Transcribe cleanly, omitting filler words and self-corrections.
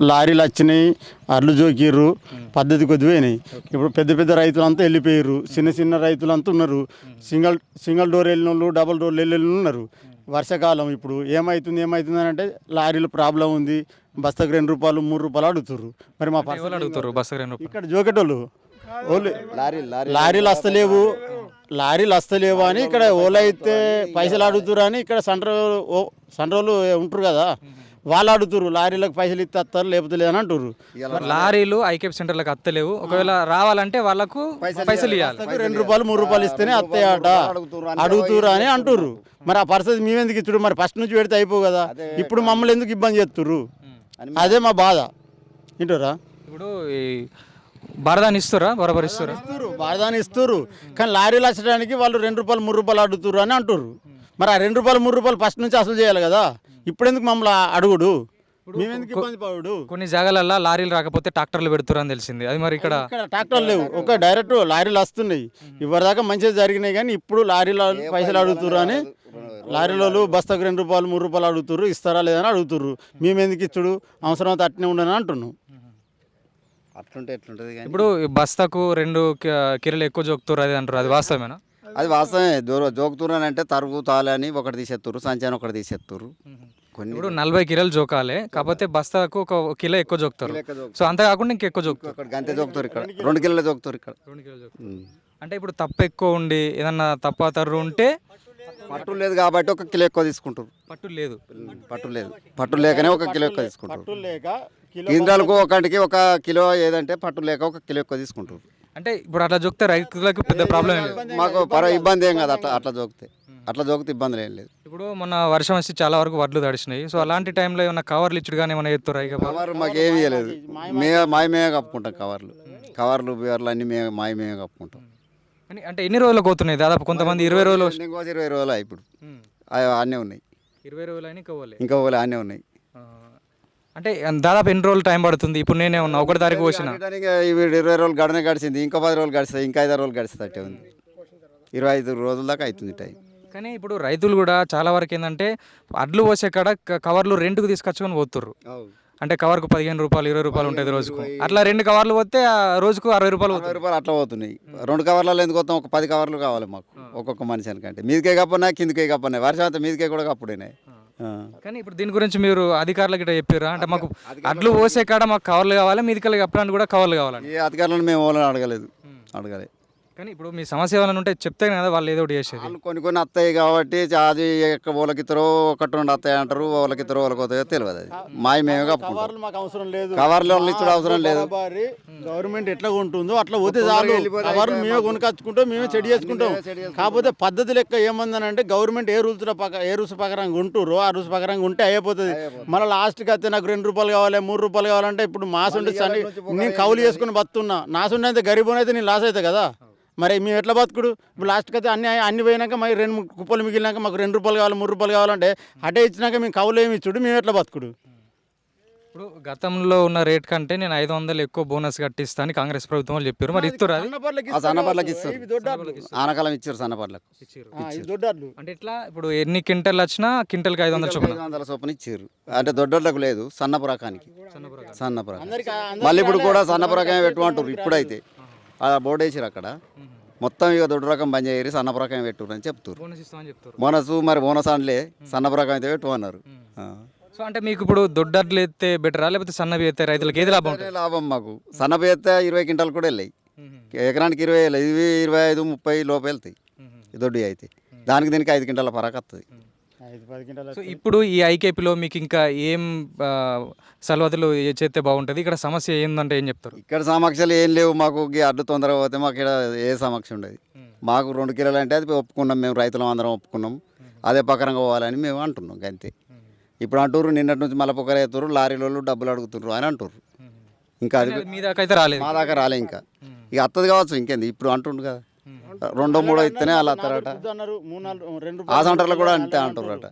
లారీలు వచ్చినాయి, అర్లు జోకిర్రు, పద్ధతి కొద్ది పోయినాయి. ఇప్పుడు పెద్ద పెద్ద రైతులంతా వెళ్ళిపోయారు, చిన్న చిన్న రైతులంతా ఉన్నారు. సింగిల్ డోర్ వెళ్ళిన వాళ్ళు, డబుల్ డోర్ వెళ్ళిన ఉన్నారు. వర్షాకాలం ఇప్పుడు ఏమవుతుంది అని అంటే లారీలు ప్రాబ్లం ఉంది, బస్తకు ₹2 ₹3 అడుగుతుర్రు. మరి మా ఎవరు అడుగుతారు బస్సు 2 రూపాయలు? ఇక్కడ జోకేటోళ్ళు ఓన్లీ లారీలు వస్తలేవు అని ఇక్కడ ఓలా అయితే పైసలు అడుగుతురు అని ఇక్కడ సండ్రోలు ఉంటారు కదా, వాళ్ళు అడుగుతురు. లారీలకు పైసలు ఇస్తే వస్తారు, లేకపోతే లేదని అంటారు. లారీలు ఐకేప్ సెంటర్లకు అత్తలేవు, ఒకవేళ రావాలంటే వాళ్ళకు పైసలు ఇవ్వాలి. ₹2 ₹3 ఇస్తేనే అత్తయ్యాట అడుగుతురు అని అంటుర్రు. మరి ఆ పరిస్థితి మేమెందుకు ఇచ్చుడు? మరి ఫస్ట్ నుంచి పెడితే అయిపో కదా, ఇప్పుడు మమ్మల్ని ఎందుకు ఇబ్బంది చేస్తుర్రు? అదే మా బాధ. వింటురా? ఇప్పుడు ఈ బరదాన్ని ఇస్తారా, బరాబర్ ఇస్తారా? బాధని ఇస్తుర్రు, కానీ లారీలు వచ్చడానికి వాళ్ళు ₹2 ₹3 అడుగుతుర్రు అని అంటుర్రు. మరి ఆ ₹2 ₹3 ఫస్ట్ నుంచి అసలు చేయాలి కదా, ఇప్పుడు ఎందుకు మమ్మల్ని అడుగుడు? మేమెందుకు ఇబ్బంది పడు? కొన్ని జాగాలల్లో లారీలు రాకపోతే ట్రాక్టర్లు పెడుతురు అని తెలిసింది. అది మరి ఇక్కడ ట్రాక్టర్లు లేవు, ఒక డైరెక్ట్ లారీలు వస్తున్నాయి. ఇప్పటిదాకా మంచిగా జరిగినాయి, కానీ ఇప్పుడు లారీల పైసలు అడుగుతుర్రు అని లారీలలో బస్తకు ₹2 ₹3 అడుగుతుర్రు. ఇస్తారా లేదని అడుగుతుర్రు. మేము ఎందుకు ఇచ్చుడు? అవసరం అయితే అట్నే ఉండని అంటున్నాం. అట్లుంటే ఎట్లుంటుంది కానీ ఇప్పుడు ఈ బస్తాకు 2 కిలోలు ఎక్కువ జోకుతురు అది అంటారు, అది వాస్తవేనా? అది వాస్తవమే. జోకుతున్నారు అంటే తరుగు తాళని ఒకటి తీసేస్తారు, సంచాన్ని ఒకటి తీసేస్తారు. కొన్ని ఇప్పుడు 40 కిలోలు జోకాలి, కాకపోతే బస్తాకు 1 కిలో ఎక్కువ జోకుతారు. సో అంతే కాకుండా ఇంకెక్కువ జోకుతారు. ఒకటి గంతే జోకుతారు, ఇక్కడ 2 కిలోలు జోకుతారు ఇక్కడ. 2 కిలోలు జోకుతారు. అంటే ఇప్పుడు తప్పు ఎక్కువ ఉండి ఏదన్నా తప్పతర్రు ఉంటే పట్టు లేదు కాబట్టి 1 కిలో ఎక్కువ తీసుకుంటారు. పట్టు లేదు, పట్టు లేకనే 1 కిలో ఎక్కువ తీసుకుంటారు. పట్టు లేక గింజలకు ఒకటికి 1 కిలో ఏదంటే పట్టు లేక 1 కిలో ఎక్కువ తీసుకుంటారు. అంటే ఇప్పుడు అట్లా జోకితే రైతులకు పెద్ద ప్రాబ్లం ఏం లేదు. మాకు ఇబ్బంది ఏం కాదు, అట్లా జోకితే ఇబ్బందులు ఏం లేదు. ఇప్పుడు మొన్న వర్షం వచ్చి చాలా వరకు వడ్లు తడిసినాయి. సో అలాంటి టైంలో ఏమైనా కవర్లు ఇచ్చుడు కానీ ఏమైనా ఎత్తురా? ఇక కవర్ మాకు ఏమి ఇవ్వలేదు, మేమే కప్పుకుంటాం. కవర్లు బివర్లు అన్నీ మేమే కప్పుకుంటాం. అంటే ఎన్ని రోజులకు అవుతున్నాయి? దాదాపు కొంతమంది 20 రోజులు, 20 రోజులు ఇప్పుడు అన్నీ ఉన్నాయి. 20 రోజులు అయినా ఇంకా పోలే అన్నీ ఉన్నాయి. అంటే దాదాపు ఎన్ని రోజులు టైం పడుతుంది? ఇప్పుడు నేనే ఉన్నా 1 తారీఖు వచ్చిన, 20 రోజులు గడిచింది, ఇంకా 10 రోజులు గడుస్తాయి, ఇంకా 5 రోజులు గడుస్తుంది. అట్టే ఉంది, 25 రోజుల దాకా అవుతుంది టైం. కానీ ఇప్పుడు రైతులు కూడా చాలా వరకు ఏంటంటే అడ్లు పోసే కాడ కవర్లు రెంట్కు తీసుకొచ్చుకొని పోతుర్రు. అంటే కవర్కు ₹15 ₹20 ఉంటుంది రోజుకు. అట్లా 2 కవర్లు పోతే రోజుకు ₹60 ₹60 అట్లా పోతున్నాయి. 2 కవర్లలో ఎందుకు పోతాం? ఒక 10 కవర్లు కావాలి మాకు ఒక్కొక్క మనిషి అనుకంటే. మీదికే కప్పన్నా కిందికే కప్పన్నాయి, వర్షం అంతా మీదికే కూడా కప్పుడైనాయి. కానీ ఇప్పుడు దీని గురించి మీరు అధికారులకు ఇట్లా చెప్పారా? అంటే మాకు అడ్లు పోసే కాడ మాకు కవర్లు కావాలి, మీదికి కప్పడానికి కూడా కవర్లు కావాలని. ఏ అధికారులను మేము వాళ్ళని అడగలేదు. కానీ ఇప్పుడు మీ సమస్య ఏమైనా ఉంటే చెప్తే కదా వాళ్ళు ఏదో ఒకటి చేసేది. వాళ్ళు కొన్ని వస్తాయి కాబట్టి అది వాళ్ళకి ఇద్దరు 1-2 వస్తాయి అంటారు, వాళ్ళకి ఇద్దరు వాళ్ళకి వస్తాయో తెలియదు. అది మేమే కప్పుకుంటాం. కవర్లు మాకు అవసరం లేదు, కవర్లు ఇచ్చడం అవసరం లేదు. గవర్నమెంట్ ఎట్లా ఉంటుందో అట్లా పోతే చాలు. కవర్లు మేమే కొనుకొచ్చుకుంటాం, మేమే చెడి చేసుకుంటాం. కాకపోతే పద్ధతి లెక్క ఏమందనంటే గవర్నమెంట్ ఏ రూల్స్ ప్రకారంగా ఉంటుర్రో ఆ రూల్స్ ప్రకారంగా ఉంటే అయిపోతుంది. మళ్ళీ లాస్ట్కి అయితే నాకు ₹2 కావాలి, ₹3 కావాలంటే ఇప్పుడు మాసుండి నేను కౌలు చేసుకుని బతున్నా. నాసుండి అయితే గరీబ్ అయితే నేను లాస్ అవుతా కదా. మరి మేము ఎట్లా బతుకుడు? ఇప్పుడు లాస్ట్కి అయితే అన్ని పోయినాక మరి 2 కుప్పలు మిగిలినాక మాకు ₹2 కావాలి, ₹3 కావాలంటే అటే ఇచ్చినాక మేము కౌలు ఏమి ఇచ్చుడు? మేము ఎట్లా బతుకుడు? ఇప్పుడు గతంలో ఉన్న రేట్ కంటే నేను 500 ఎక్కువ బోనస్ కట్టిస్తా అని కాంగ్రెస్ ప్రభుత్వం వాళ్ళు చెప్పారు. మరి ఇస్తారు? అది సన్నపర్లకు ఇస్తారు, ఆనకాలం ఇచ్చారు సన్నపర్లకు. అంటే ఇట్లా ఇప్పుడు ఎన్ని క్వింటల్ వచ్చినా క్వింటల్కి 500 చొప్పున 500 చొప్పున ఇచ్చారు. అంటే దొడ్డోళ్ళకు లేదు, సన్నపు రకానికి. మళ్ళీ ఇప్పుడు కూడా సన్నపు రకమే పెట్టుకుంటారు. ఇప్పుడైతే ఆ బోర్డు వేసారు అక్కడ మొత్తం, ఇక దొడ్డు రకం బంద్ చేయరు, సన్నపు రకం పెట్టురు అని చెప్తారు. బోనస్ అనలే, సన్నపు రకం అయితే పెట్టుకున్నారు. సో అంటే మీకు ఇప్పుడు దొడ్డట్లు ఎత్తే బెటరా లేకపోతే సన్నవి ఎత్తే రైతులకు ఏది లాభం? లాభం మాకు సన్నపు ఎత్తే 20 క్వింటాలు కూడా వెళ్ళాయి, ఎకరానికి 20 వెళ్ళాయి. ఇవి 25-30 లోపు వెళ్తాయి దొడ్డు అయితే. దీనికి 5 క్వింటాల పరాకు వస్తుంది. సో ఇప్పుడు ఈ ఐకేపీలో మీకు ఇంకా ఏం సలవాతులు చేస్తే బాగుంటుంది? ఇక్కడ సమస్య ఏందంటే ఏం చెప్తారు? ఇక్కడ సమస్యలు ఏం లేవు మాకు. అడ్డు తొందరగా పోతే మాకు ఇక్కడ ఏ సమస్య ఉండదు. మాకు 2 కిలోలు అంటే అది ఒప్పుకున్నాం, మేము రైతులం అందరం ఒప్పుకున్నాం. అదే ప్రకారంగా పోవాలని మేము అంటున్నాం అంతే. ఇప్పుడు అంటారు నిన్నటి నుంచి మళ్ళీ పొగలు అవుతారు, లారీలలో డబ్బులు అడుగుతున్నారు అని అంటారు. ఇంకా అది మీ దాకా అయితే రాలేదు, మా దాకా రాలే. ఇంకా ఇక వస్తుంది కావచ్చు, ఇంకేంది ఇప్పుడు అంటుండు కదా. 2-3 ఇస్తేనే అలా అత్తారట. ఆ సెంటర్లో కూడా అంతే అంటారు అట.